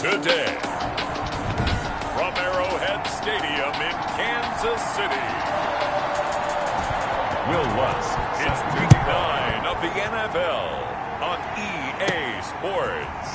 Today, from Arrowhead Stadium in Kansas City, Will West. It's Week 9 of the NFL on EA Sports.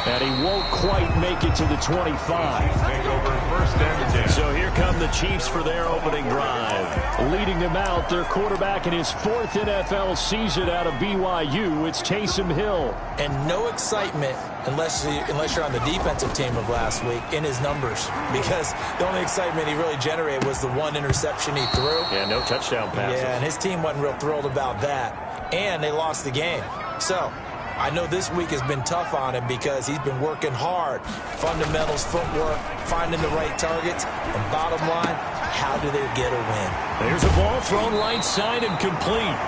And he won't quite make it to the 25. Take over first and 10. So here come the Chiefs for their opening drive. Leading them out, their quarterback in his 4th NFL season out of BYU. It's Taysom Hill. And no excitement unless you're on the defensive team of last week in his numbers. Because the only excitement he really generated was the one interception he threw. Yeah, no touchdown passes. Yeah, and his team wasn't real thrilled about that. And they lost the game. So I know this week has been tough on him because he's been working hard. Fundamentals, footwork, finding the right targets. And bottom line, how do they get a win? There's a ball thrown right side and complete.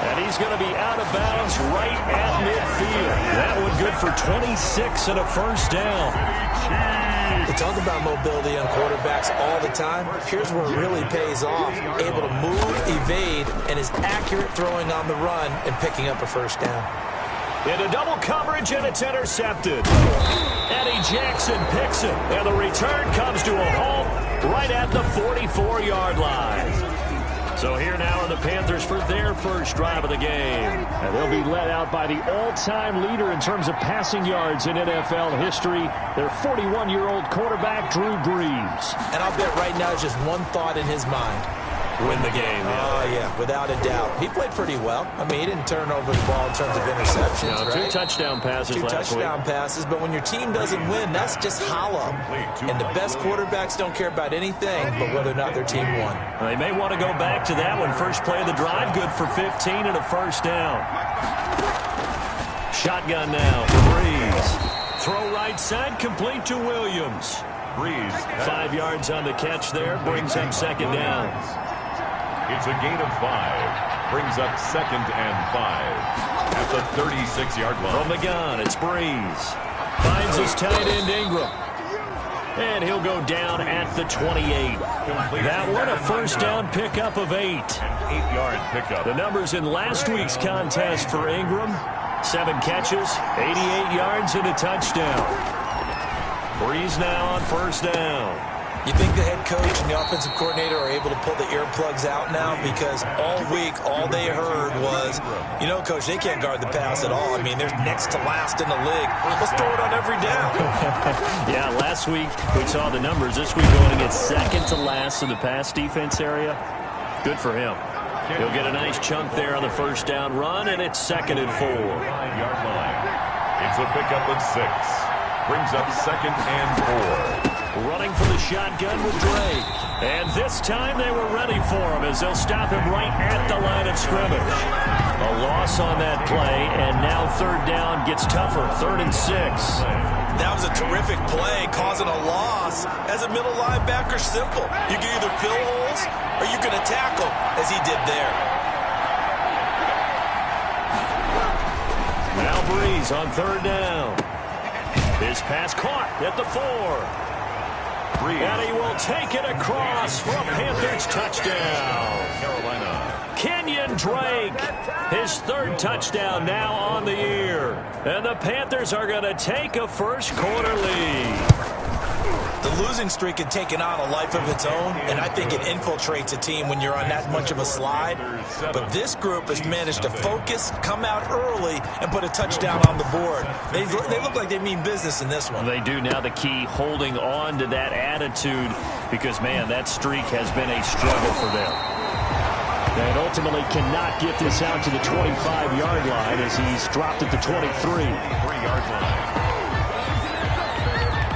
And he's going to be out of bounds right at midfield. That one good for 26 and a first down. We talk about mobility on quarterbacks all the time. Here's where it really pays off. Able to move, evade, and is accurate throwing on the run and picking up a first down. Into double coverage, and it's intercepted. Eddie Jackson picks it, and the return comes to a halt right at the 44-yard line. So here now are the Panthers for their first drive of the game. And they'll be led out by the all-time leader in terms of passing yards in NFL history, their 41-year-old quarterback, Drew Brees. And I'll bet right now just one thought in his mind. Win the game. Oh, yeah, without a doubt. He played pretty well. I mean, he didn't turn over the ball in terms of interceptions, right? 2 touchdown passes Two last touchdown week. passes, but when your team doesn't win, that's just hollow. And the best quarterbacks don't care about anything but whether or not their team won. They may want to go back to that one. First play of the drive, good for 15 and a first down. Shotgun now for Brees. Throw right side, complete to Williams. Brees. 5 yards on the catch there, brings him second down. It's a gain of 5. Brings up 2nd and 5 at the 36-yard line. From the gun, it's Brees. Finds his tight end Ingram. And he'll go down at the 28. That one a first down pickup of 8. An 8-yard pickup. The numbers in last week's contest for Ingram: 7 catches, 88 yards, and a touchdown. Brees now on first down. You think the head coach and the offensive coordinator are able to pull the earplugs out now? Because all week, all they heard was, you know, Coach, they can't guard the pass at all. I mean, they're next to last in the league. Let's throw it on every down. Yeah, last week we saw the numbers. This week going against second to last in the pass defense area. Good for him. He'll get a nice chunk there on the first down run, and it's 2nd and 4. 5-yard line. It's a pickup of 6. Brings up 2nd and 4. Running for the shotgun with Drake. And this time they were ready for him as they'll stop him right at the line of scrimmage. A loss on that play, and now third down gets tougher. 3rd and 6. That was a terrific play, causing a loss. As a middle linebacker, simple. You can either fill holes or you can attack them, as he did there. Now Brees on 3rd down. His pass caught at the 4. And he will take it across for a Panthers touchdown. Carolina. Kenyon Drake, his 3rd touchdown now on the year. And the Panthers are going to take a first quarter lead. The losing streak had taken on a life of its own, and I think it infiltrates a team when you're on that much of a slide. But this group has managed to focus, come out early, and put a touchdown on the board. They look like they mean business in this one. They do. Now the key, holding on to that attitude, because, man, that streak has been a struggle for them. And ultimately cannot get this out to the 25-yard line as he's dropped at the 23. 3-yard line.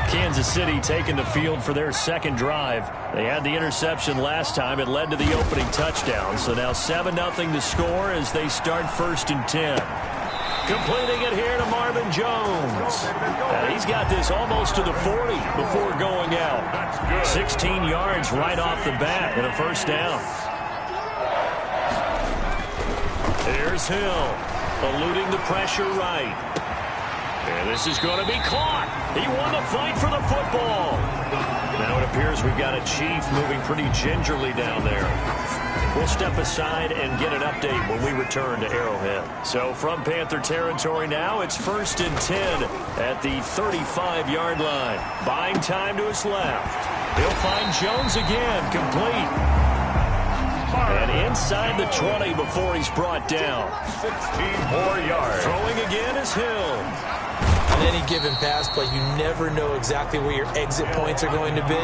Kansas City taking the field for their second drive. They had the interception last time. It led to the opening touchdown. So now 7-0 to score as they start 1st and 10. Completing it here to Marvin Jones. And he's got this almost to the 40 before going out. 16 yards right off the bat and a first down. Here's Hill, eluding the pressure right. And this is going to be caught. He won the fight for the football. Now it appears we've got a Chief moving pretty gingerly down there. We'll step aside and get an update when we return to Arrowhead. So from Panther territory now, it's 1st and 10 at the 35-yard line. Buying time to his left. He'll find Jones again, complete. And inside the 20 before he's brought down. 16 more yards. Throwing again is Hill. On any given pass play, you never know exactly where your exit points are going to be.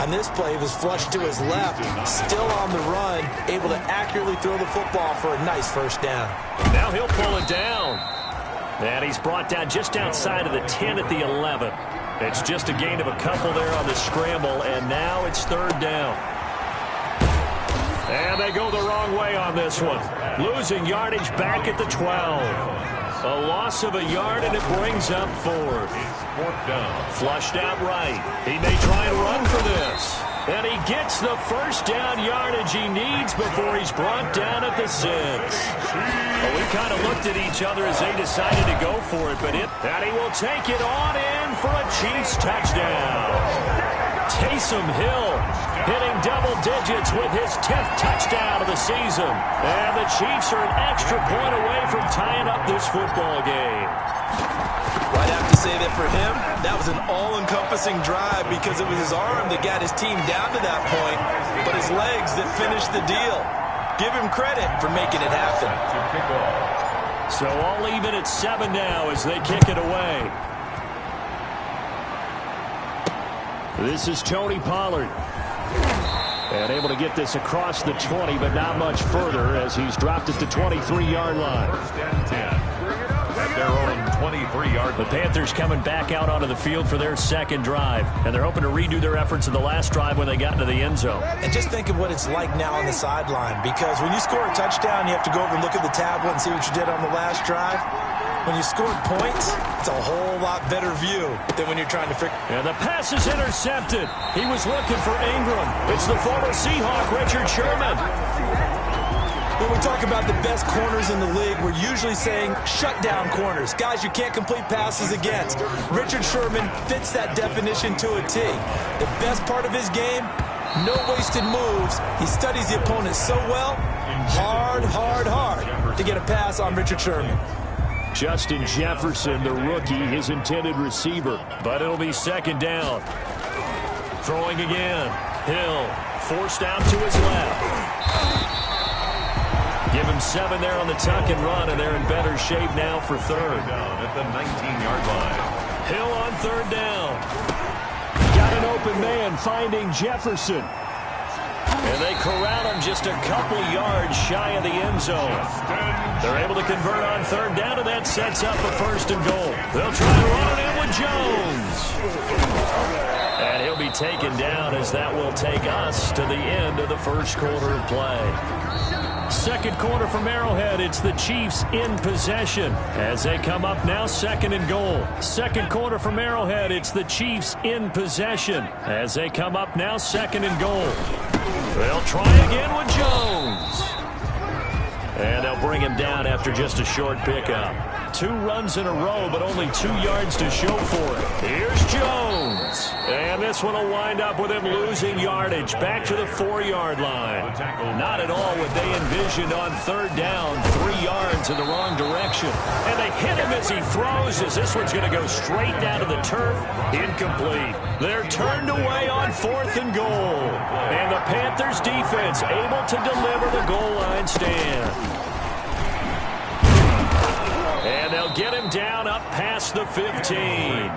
On this play, he was flushed to his left, still on the run, able to accurately throw the football for a nice first down. Now he'll pull it down. And he's brought down just outside of the 10 at the 11. It's just a gain of a couple there on the scramble, and now it's 3rd down. And they go the wrong way on this one. Losing yardage back at the 12. A loss of a yard, and it brings up 4th. 4th down. Flushed out right. He may try and run for this. And he gets the first down yardage he needs before he's brought down at the 6. Well, we kind of looked at each other as they decided to go for it, and he will take it on in for a Chiefs touchdown. Taysom Hill hitting double digits with his 10th touchdown of the season. And the Chiefs are an extra point away from tying up this football game. I'd have to say that for him, that was an all-encompassing drive because it was his arm that got his team down to that point, but his legs that finished the deal. Give him credit for making it happen. So all even at 7 now as they kick it away. This is Tony Pollard. And able to get this across the 20, but not much further as he's dropped at the 23-yard line. 1st and 10. At their own 23-yard line. The Panthers coming back out onto the field for their 2nd drive. And they're hoping to redo their efforts in the last drive when they got into the end zone. And just think of what it's like now on the sideline. Because when you score a touchdown, you have to go over and look at the tablet and see what you did on the last drive. When you scored points, it's a whole lot better view than when you're trying to figure. And the pass is intercepted. He was looking for Ingram. It's the former Seahawk, Richard Sherman. When we talk about the best corners in the league, we're usually saying shutdown corners. Guys you can't complete passes against. Richard Sherman fits that definition to a T. The best part of his game, no wasted moves. He studies the opponent so well, hard to get a pass on Richard Sherman. Justin Jefferson, the rookie, his intended receiver. But it'll be 2nd down. Throwing again. Hill forced out to his left. Give him 7 there on the tuck and run, and they're in better shape now for 3rd. Down at the 19-yard line. Hill on 3rd down. Got an open man finding Jefferson. And they corral him just a couple yards shy of the end zone. They're able to convert on 3rd down, and that sets up a 1st and goal. They'll try to run it in with Jones. And he'll be taken down as that will take us to the end of the 1st quarter of play. 2nd quarter from Arrowhead, it's the Chiefs in possession as they come up now 2nd and goal. 2nd quarter from Arrowhead, it's the Chiefs in possession as they come up now 2nd and goal. They'll try again with Jones. And they'll bring him down after just a short pickup. 2 runs in a row, but only 2 yards to show for it. Here's Jones. And this one will wind up with him losing yardage back to the 4-yard line. Not at all what they envisioned on 3rd down. 3 yards in the wrong direction. And they hit him as he throws, as this one's going to go straight down to the turf. Incomplete. They're turned away on 4th and goal. And the Panthers defense able to deliver the goal line stand. And they'll get him down up past the 15.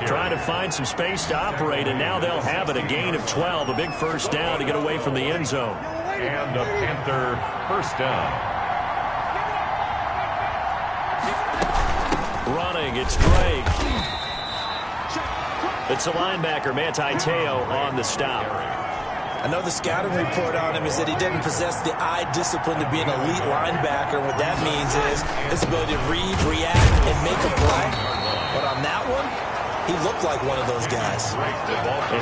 Trying to find some space to operate, and now they'll have it. A gain of 12, a big 1st down to get away from the end zone. And a Panther 1st down. Running, it's Drake. It's the linebacker, Manti Te'o, on the stop. I know the scouting report on him is that he didn't possess the eye discipline to be an elite linebacker. What that means is his ability to read, react, and make a play. But on that one, he looked like one of those guys.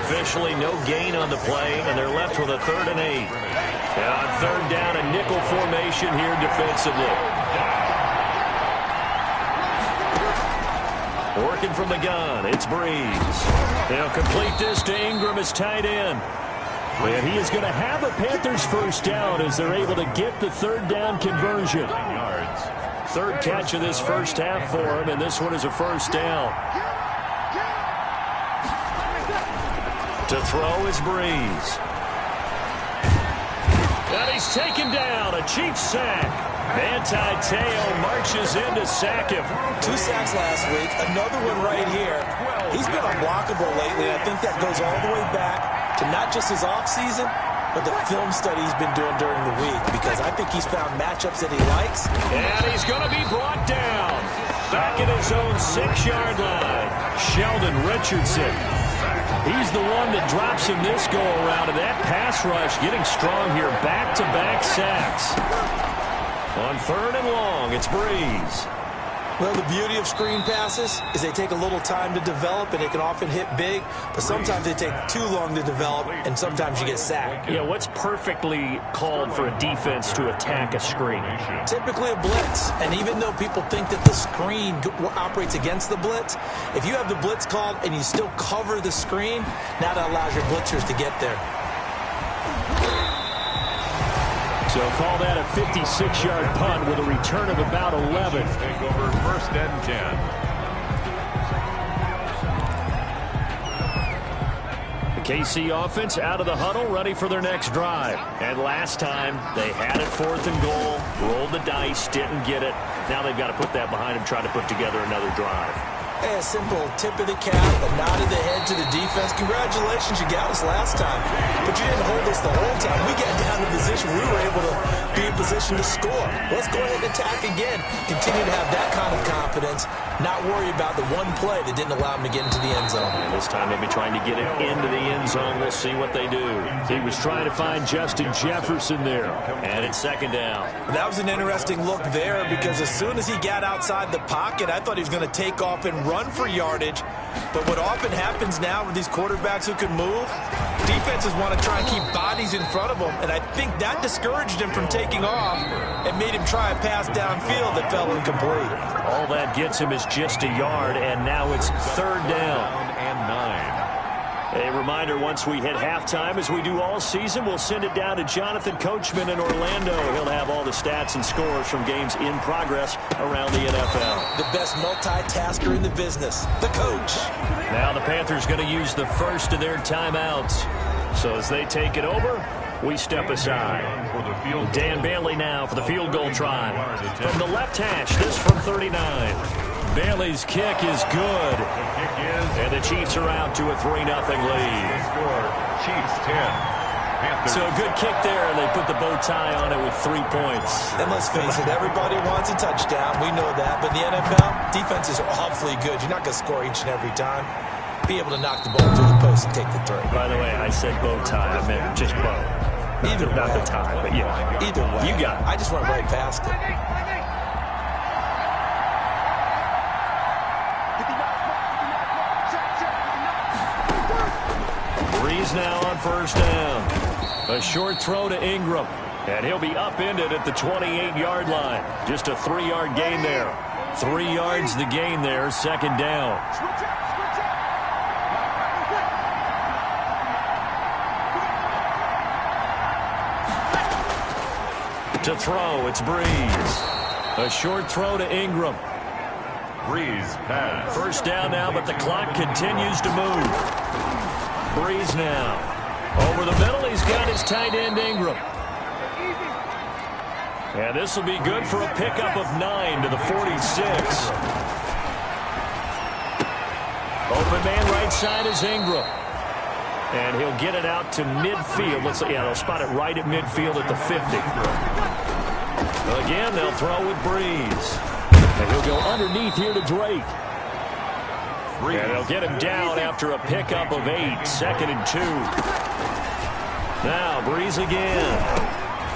Officially no gain on the play, and they're left with a 3rd and 8. And on 3rd down, a nickel formation here defensively. Working from the gun, it's Breeze. They'll complete this to Ingram as tight end. And he is going to have a Panthers first down as they're able to get the third down conversion. Third catch of this first half for him, and this one is a first down. To throw is Breeze. And he's taken down. A Chiefs sack. Teo marches in to sack him. 2 sacks last week. Another one right here. He's been unblockable lately. I think that goes all the way back to not just his offseason, but the film study he's been doing during the week, because I think he's found matchups that he likes. And he's going to be brought down. Back at his own 6-yard line. Sheldon Richardson. He's the one that drops him this go-around, and that pass rush getting strong here. Back-to-back sacks. On 3rd and long, it's Breeze. Well, the beauty of screen passes is they take a little time to develop, and they can often hit big, but sometimes they take too long to develop, and sometimes you get sacked. Yeah, what's perfectly called for a defense to attack a screen? Typically a blitz, and even though people think that the screen operates against the blitz, if you have the blitz called and you still cover the screen, now that allows your blitzers to get there. So call that a 56-yard punt with a return of about 11. Take over 1st and 10. The KC offense out of the huddle, ready for their next drive. And last time, they had it 4th and goal, rolled the dice, didn't get it. Now they've got to put that behind them, try to put together another drive. Hey, a simple tip of the cap, a nod of the head to the defense. Congratulations, you got us last time. But you didn't hold us the whole time. We got down to position. We were able to be in position to score. Let's go ahead and attack again. Continue to have that kind of confidence. Not worry about the one play that didn't allow them to get into the end zone. And this time they'll be trying to get it into the end zone. We'll see what they do. He was trying to find Justin Jefferson there. And it's 2nd down. That was an interesting look there, because as soon as he got outside the pocket, I thought he was going to take off and run for yardage. But what often happens now with these quarterbacks who can move, defenses want to try and keep bodies in front of them, and I think that discouraged him from taking off and made him try a pass downfield that fell incomplete. All that gets him is just a yard, and now it's 3rd down. And 9. A reminder, once we hit halftime, as we do all season, we'll send it down to Jonathan Coachman in Orlando. He'll have all the stats and scores from games in progress around the NFL. The best multitasker in the business, the coach. Now the Panthers going to use the first of their timeouts. So as they take it over, we step aside. Dan Bailey now for the field goal try. From the left hash, this from 39. Bailey's kick is good. And the Chiefs are out to a 3-0 lead. Chiefs 10. So a good kick there, and they put the bow tie on it with 3 points. And let's face it, everybody wants a touchdown. We know that. But the NFL, defenses are awfully good. You're not going to score each and every time. Be able to knock the ball through the post and take the throw. By the way, I said bow tie. I meant just bow. Either way. Not the tie, but yeah. Either way. You got it. I just went right past it. Breeze now on 1st down. A short throw to Ingram. And he'll be upended at the 28-yard line. Just a 3-yard gain there. 3 yards the gain there, 2nd down. To throw, it's Breeze. A short throw to Ingram. Breeze pass. 1st down now, but the clock continues to move. Breeze now. Over the middle, he's got his tight end Ingram. And this will be good for a pickup of 9 to the 46. Open man right side is Ingram. And he'll get it out to midfield. They'll spot it right at midfield at the 50. Again, they'll throw with Breeze. And he'll go underneath here to Drake. And they'll get him down after a pickup of 8. 2nd and 2. Now, Breeze again.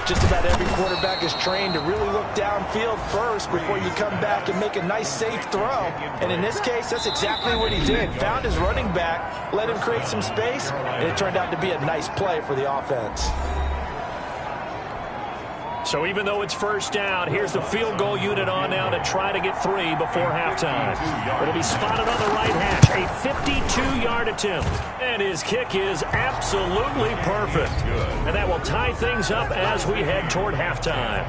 Just about every quarterback is trained to really look downfield first before you come back and make a nice, safe throw. And in this case, that's exactly what he did. Found his running back, let him create some space, and it turned out to be a nice play for the offense. So even though it's first down, here's the field goal unit on now to try to get 3 before halftime. It'll be spotted on the right hash, a 52-yard attempt. And his kick is absolutely perfect. And that will tie things up as we head toward halftime.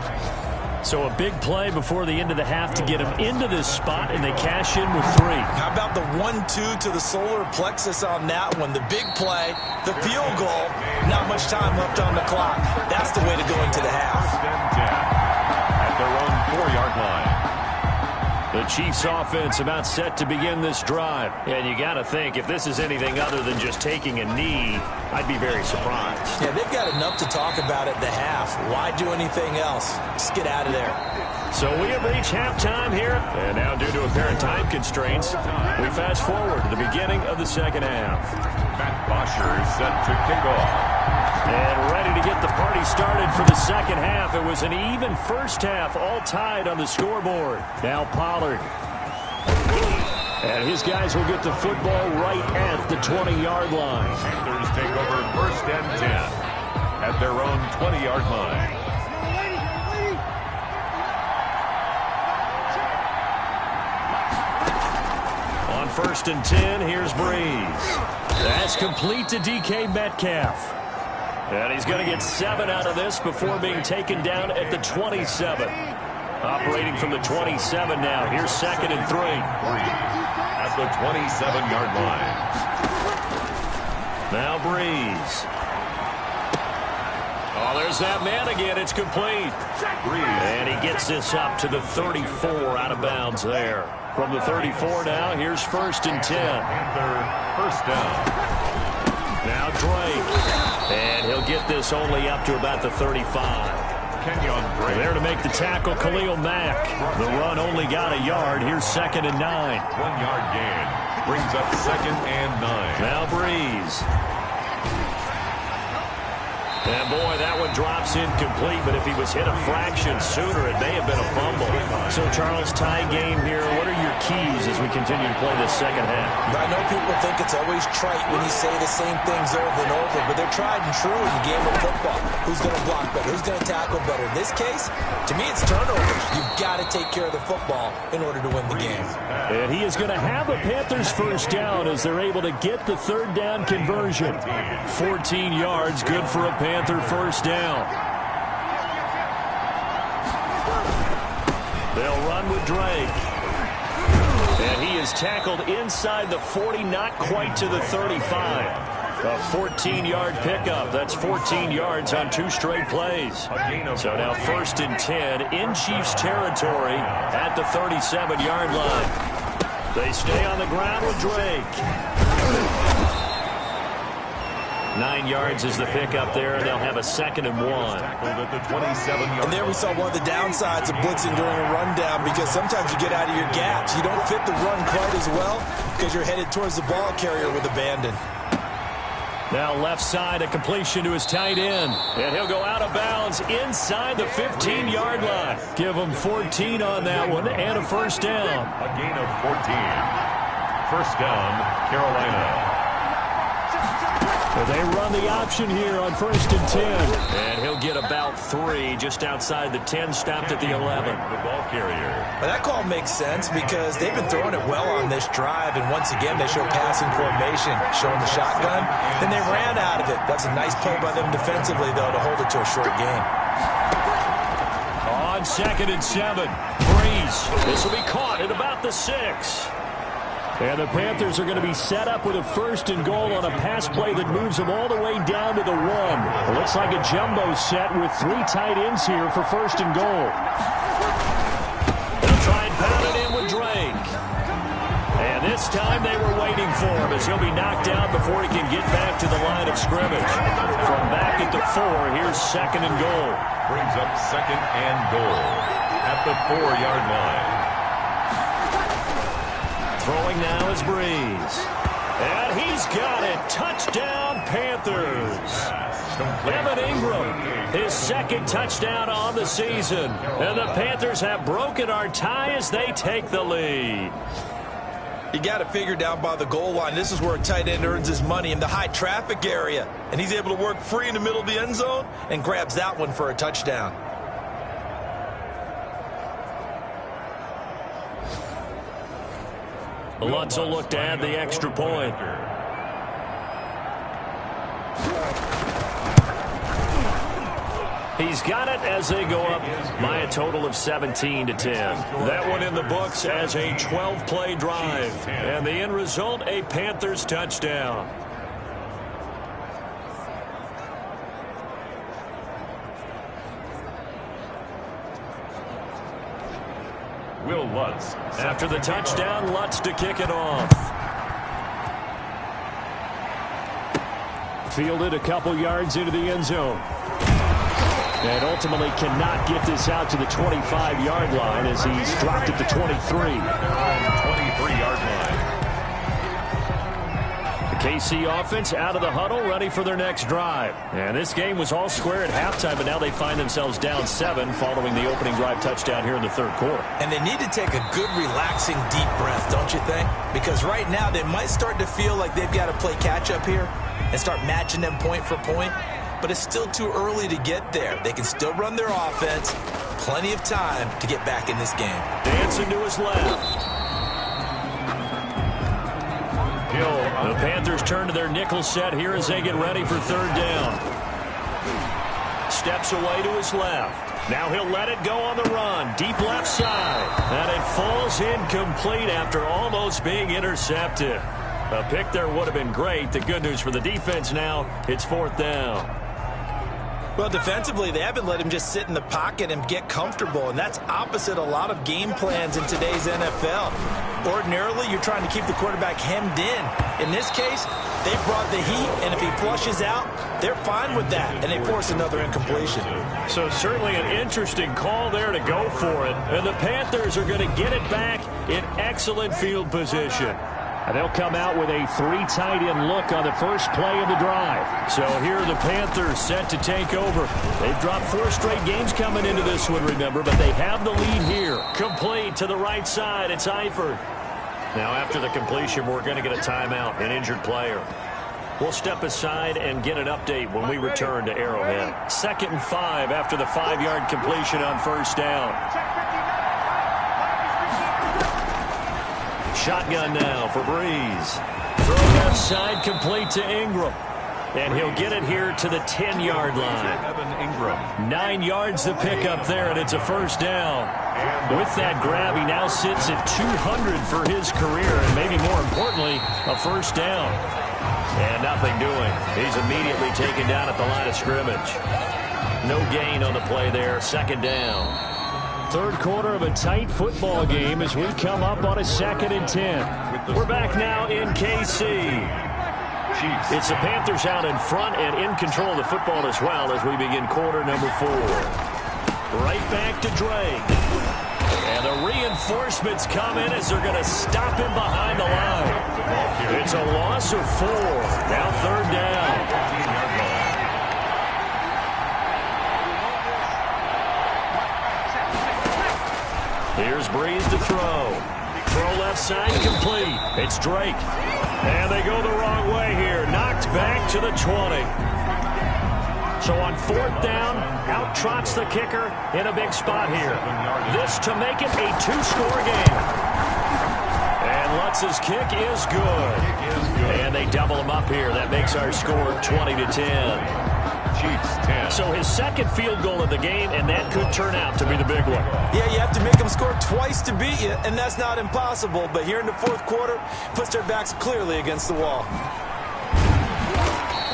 So a big play before the end of the half to get him into this spot, and they cash in with 3. How about the 1-2 to the solar plexus on that one? The big play, the field goal, not much time left on the clock. That's the way to go into the half. At their own 4-yard line. The Chiefs offense about set to begin this drive. And you got to think, if this is anything other than just taking a knee, I'd be very surprised. Yeah, they've got enough to talk about at the half. Why do anything else? Just get out of there. So we have reached halftime here. And now, due to apparent time constraints, we fast forward to the beginning of the second half. Matt Bosher is set to kick off. And ready to get the party started for the second half. It was an even first half, all tied on the scoreboard. Now Pollard. And his guys will get the football right at the 20-yard line. Panthers take over 1st and 10 at their own 20-yard line. On 1st and 10, here's Breeze. That's complete to DK Metcalf. And he's going to get 7 out of this before being taken down at the 27. Operating from the 27 now. Here's 2nd and 3. At the 27-yard line. Now Breeze. Oh, there's that man again. It's complete. And he gets this up to the 34 out of bounds there. From the 34 now, here's 1st and 10. Panther 1st down. Now Drake. And he'll get this only up to about the 35. Kenyon Drake. There to make the tackle, Khalil Mack. The run only got a yard. Here's 2nd and 9. 1-yard gain. Brings up 2nd and 9. Now Breeze. And boy, that one drops incomplete, but if he was hit a fraction sooner, it may have been a fumble. So, Charles, tie game here. What are your keys as we continue to play this second half? I know people think it's always trite when you say the same things over and over, but they're tried and true in the game of football. Who's going to block better? Who's going to tackle better? In this case, to me, it's turnovers. You've got to take care of the football in order to win the game. And he is going to have a Panthers first down as they're able to get the 3rd down conversion. 14 yards, good for a Panther first down. They'll run with Drake. And he is tackled inside the 40, not quite to the 35. A 14-yard pickup. That's 14 yards on 2 straight plays. So now 1st and 10 in Chiefs territory at the 37-yard line. They stay on the ground with Drake. 9 yards is the pickup there, and they'll have a 2nd and 1. And there we saw one of the downsides of blitzing during a rundown, because sometimes you get out of your gaps. You don't fit the run quite as well because you're headed towards the ball carrier with abandon. Now left side, a completion to his tight end. And he'll go out of bounds inside the 15-yard line. Give him 14 on that one and a first down. A gain of 14. First down, Carolina. They run the option here on 1st and 10. And he'll get about 3 just outside the 10, stopped at the 11. The ball carrier. Well, that call makes sense because they've been throwing it well on this drive, and once again they show passing formation, showing the shotgun. Then they ran out of it. That's a nice play by them defensively, though, to hold it to a short gain. On 2nd and 7, Breeze. This will be caught at about the 6. And the Panthers are going to be set up with a 1st and goal on a pass play that moves them all the way down to the 1. It looks like a jumbo set with 3 tight ends here for 1st and goal. They'll try and pound it in with Drake. And this time they were waiting for him as he'll be knocked out before he can get back to the line of scrimmage. From back at the 4, here's 2nd and goal. Brings up 2nd and goal at the 4-yard line. Throwing now is Breeze. And he's got it. Touchdown, Panthers. Evan Ingram, his 2nd touchdown on the season. And the Panthers have broken our tie as they take the lead. You got to figure down by the goal line. This is where a tight end earns his money, in the high traffic area. And he's able to work free in the middle of the end zone and grabs that one for a touchdown. Lutz will look to add the extra point. He's got it as they go up by a total of 17-10. That one in the books as a 12-play drive. And the end result, a Panthers touchdown. Will Lutz. After the touchdown, Lutz to kick it off. Fielded a couple yards into the end zone. And ultimately cannot get this out to the 25-yard line as he's dropped at the 23. 23-yard line. The KC offense out of the huddle, ready for their next drive. And this game was all square at halftime, but now they find themselves down 7 following the opening drive touchdown here in the third quarter. And they need to take a good, relaxing, deep breath, don't you think? Because right now they might start to feel like they've got to play catch-up here and start matching them point for point. But it's still too early to get there. They can still run their offense. Plenty of time to get back in this game. Dancing to his left. The Panthers turn to their nickel set here as they get ready for third down. Steps away to his left. Now he'll let it go on the run. Deep left side. And it falls incomplete after almost being intercepted. A pick there would have been great. The good news for the defense now, it's fourth down. Well, defensively, they haven't let him just sit in the pocket and get comfortable, and that's opposite a lot of game plans in today's NFL. Ordinarily, you're trying to keep the quarterback hemmed in. In this case, they brought the heat, and if he flushes out, they're fine with that, and they force another incompletion. So certainly an interesting call there to go for it, and the Panthers are going to get it back in excellent field position. And they'll come out with a 3 tight end look on the first play of the drive. So here are the Panthers set to take over. They've dropped 4 straight games coming into this one, remember, but they have the lead here. Complete to the right side. It's Eifert. Now after the completion, we're going to get a timeout, an injured player. We'll step aside and get an update when we return to Arrowhead. 2nd and 5 after the 5-yard completion on first down. Shotgun now for Breeze. Throw left side complete to Ingram. And he'll get it here to the 10-yard line. 9 yards to pick up there, and it's a first down. With that grab, he now sits at 200 for his career, and maybe more importantly, a first down. And nothing doing. He's immediately taken down at the line of scrimmage. No gain on the play there, 2nd down. Third quarter of a tight football game as we come up on a 2nd and 10. We're back now in KC. It's the Panthers out in front and in control of the football as well as we begin quarter number 4. Right back to Drake. And the reinforcements come in as they're going to stop him behind the line. It's a loss of 4. Now third down. Here's Breeze to throw. Throw left side complete. It's Drake. And they go the wrong way here. Knocked back to the 20. So on 4th down, out trots the kicker in a big spot here. This to make it a 2-score game. And Lutz's kick is good. And they double him up here. That makes our score 20-10. Chiefs 10. So his 2nd field goal of the game, and that could turn out to be the big one. Yeah, you have to make them score twice to beat you, and that's not impossible. But here in the 4th quarter, puts their backs clearly against the wall.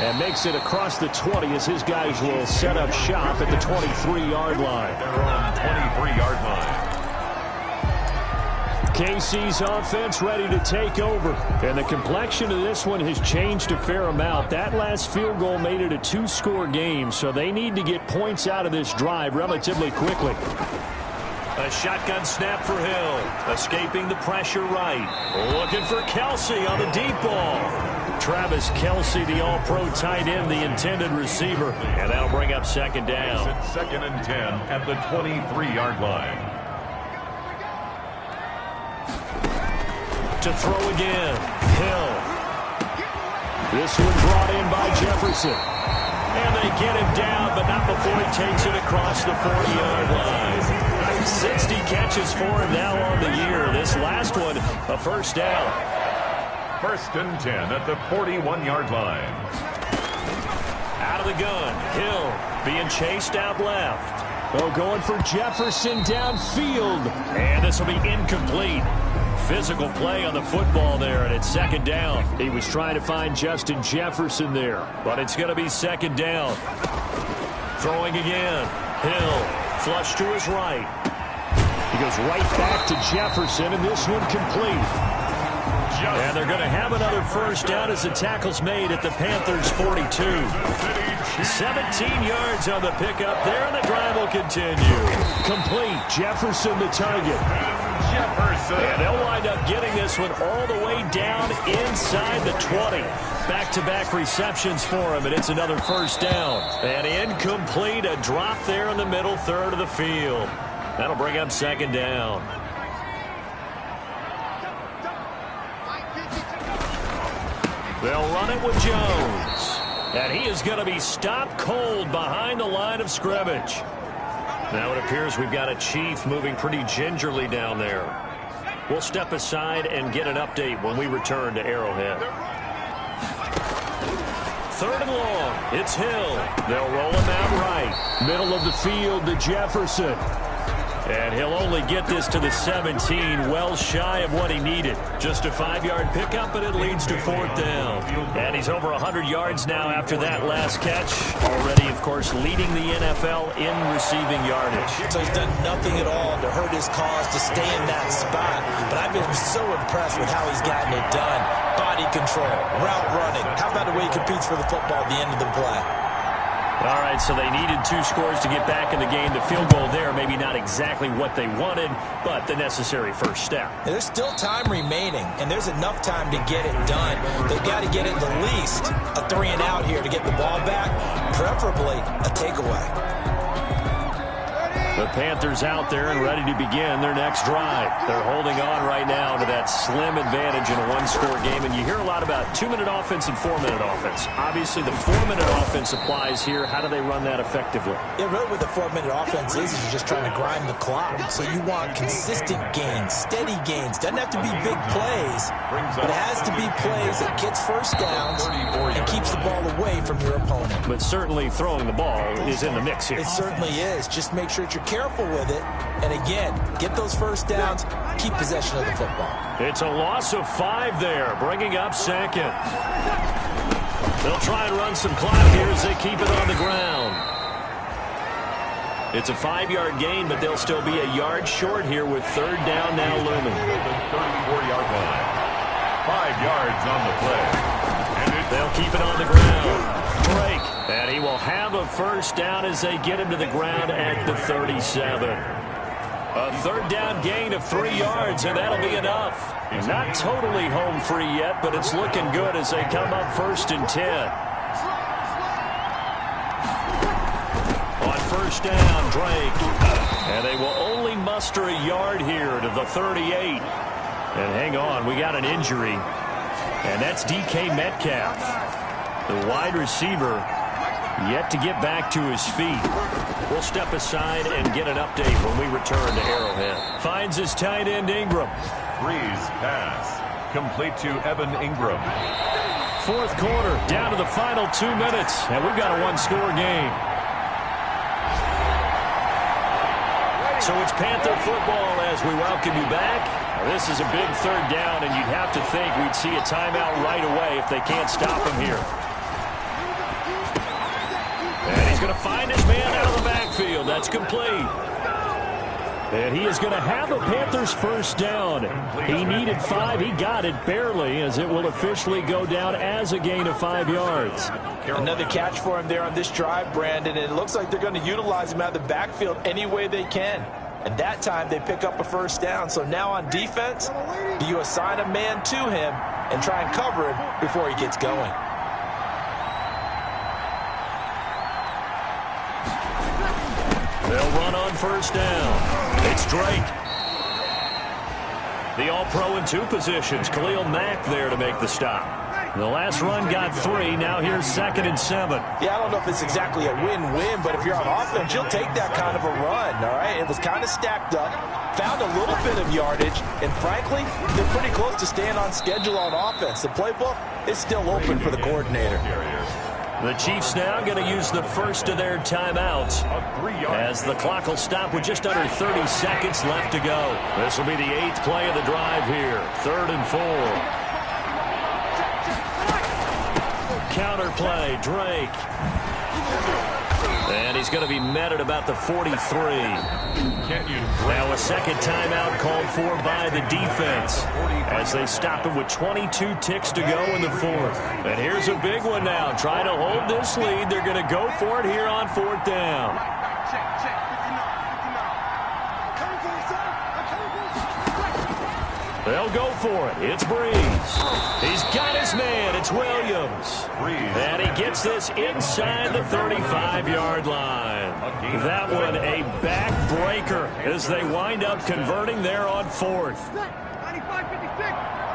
And makes it across the 20 as his guys will set up shop at the 23-yard line. They're on the 23-yard line. KC's offense ready to take over. And the complexion of this one has changed a fair amount. That last field goal made it a 2-score game, so they need to get points out of this drive relatively quickly. A shotgun snap for Hill. Escaping the pressure right. Looking for Kelsey on the deep ball. Travis Kelsey, the all-pro tight end, the intended receiver. And that'll bring up 2nd down. It's 2nd and 10 at the 23-yard line. To throw again. Hill. This one brought in by Jefferson. And they get him down, but not before he takes it across the 40-yard line. 60 catches. catches for him now on the year. This last one, a first down. 1st and 10 at the 41-yard line. Out of the gun, Hill being chased out left. Oh, going for Jefferson downfield. And this will be incomplete. Physical play on the football there, and it's 2nd down. He was trying to find Justin Jefferson there. But it's going to be 2nd down. Throwing again. Hill, flush to his right. He goes right back to Jefferson, and this one complete. And they're going to have another first down as the tackle's made at the Panthers' 42. 17 yards on the pickup there, and the drive will continue. Complete. Jefferson the target. And they'll wind up getting this one all the way down inside the 20. Back-to-back receptions for him, and it's another first down. And incomplete, a drop there in the middle third of the field. That'll bring up 2nd down. They'll run it with Jones. And he is going to be stopped cold behind the line of scrimmage. Now it appears we've got a Chief moving pretty gingerly down there. We'll step aside and get an update when we return to Arrowhead. 3rd and long. It's Hill. They'll roll him out right. Middle of the field to Jefferson. And he'll only get this to the 17, well shy of what he needed. Just a 5-yard pickup, and it leads to 4th down. And he's over 100 yards now after that last catch. Already, of course, leading the NFL in receiving yardage. So he's done nothing at all to hurt his cause to stay in that spot. But I've been so impressed with how he's gotten it done. Body control, route running. How about the way he competes for the football at the end of the play? All right, so they needed 2 scores to get back in the game. The field goal there, maybe not exactly what they wanted, but the necessary first step. There's still time remaining, and there's enough time to get it done. They've got to get it at least a 3-and-out here to get the ball back, preferably a takeaway. The Panthers out there and ready to begin their next drive. They're holding on right now to that slim advantage in a 1-score game. And you hear a lot about 2-minute offense and 4-minute offense. Obviously, the 4-minute offense applies here. How do they run that effectively? Yeah, really what the 4-minute offense is you're just trying to grind the clock. So you want consistent gains, steady gains. Doesn't have to be big plays, but it has to be plays that gets first downs and keeps the ball away from your opponent. But certainly throwing the ball is in the mix here. It certainly is. Just make sure that you're careful with it. And again, get those first downs, keep possession of the football. It's a loss of 5 there, bringing up 2nd. They'll try and run some clock here as they keep it on the ground. It's a 5-yard gain, but they'll still be a yard short here with 3rd down now looming. The 34-yard line. 5 yards on the play. And they'll keep it on the ground. Drake, and he will have a first down as they get him to the ground at the 37. A 3rd down gain of 3 yards, and that'll be enough. Not totally home free yet, but it's looking good as they come up 1st and 10. On 1st down, Drake. And they will only muster a yard here to the 38. And hang on, we got an injury. And that's DK Metcalf. The wide receiver yet to get back to his feet. We'll step aside and get an update when we return to Arrowhead. Finds his tight end Ingram. Breeze pass. Complete to Evan Ingram. 4th quarter, down to the final 2 minutes, and we've got a 1-score game. So it's Panther football as we welcome you back. This is a big 3rd down, and you'd have to think we'd see a timeout right away if they can't stop him here. And he's going to find his man out of the backfield. That's complete. And he is going to have a Panthers first down. He needed 5. He got it barely, as it will officially go down as a gain of 5 yards. Another catch for him there on this drive, Brandon. And it looks like they're going to utilize him out of the backfield any way they can. And that time they pick up a first down. So now on defense, do you assign a man to him and try and cover him before he gets going? They'll run on 1st down. It's Drake. The all-pro in 2 positions. Khalil Mack there to make the stop. The last run got 3. Now here's 2nd and 7. Yeah, I don't know if it's exactly a win-win, but if you're on offense, you'll take that kind of a run, all right? It was kind of stacked up, found a little bit of yardage, and frankly, they're pretty close to staying on schedule on offense. The playbook is still open for the coordinator. The Chiefs now going to use the first of their timeouts as the clock will stop with just under 30 seconds left to go. This will be the 8th play of the drive here. 3rd and 4. Counter play, Drake. And he's going to be met at about the 43. Now a second timeout called for by the defense as they stop him with 22 ticks to go in the 4th. And here's a big one now. Trying to hold this lead. They're going to go for it here on 4th down. They'll go for it. It's Breeze. He's got his man. It's Williams. And he gets this inside the 35-yard line. That one a backbreaker as they wind up converting there on 4th. 95-56.